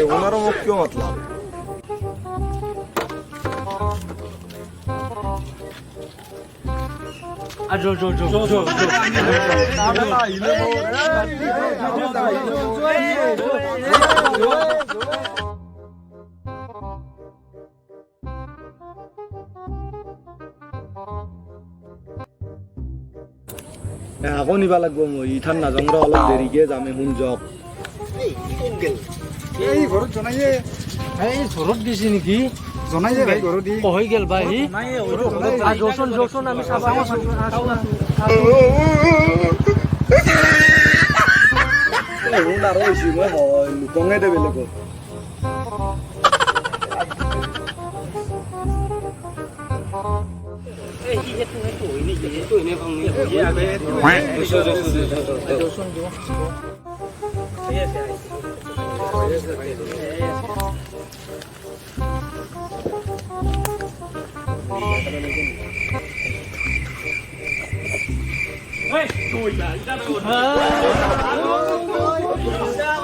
ওনাৰও মুখ क्यों मतलब जो এখন নিবা লাগবো মই ইঠান নাজংৰ অলপ দেৰিকে যামে হুন জক এই ঘৰত জনাইয়ে এই ঘৰত দিছি নেকি জনাইয়ে ভাই ঘৰত দি হৈ গেল ভাই জকচোন আমি চাবা হুন আৰু হৈছি মই হয় লুকঙে দে বেলেগ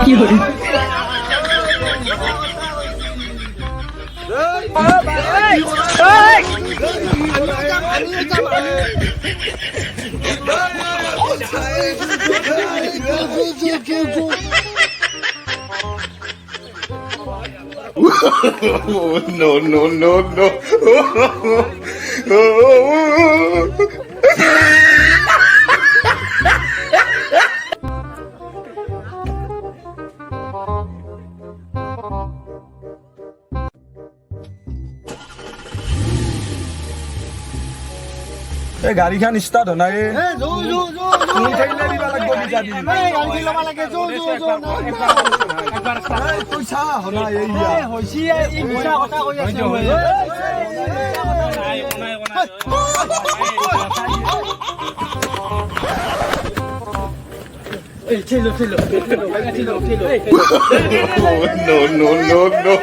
কি হল no, no, no, no. এই গাড়ীখন ষ্টাৰ্ট হোৱা নাই তুমি থাকিলে দিবা লাগব বিজা দিম গাড়ী ল'ব লাগে পইচা হোৱা নাই এইয়া হৈছি এই মিছা কথা কৈ আছে No, no, no, no.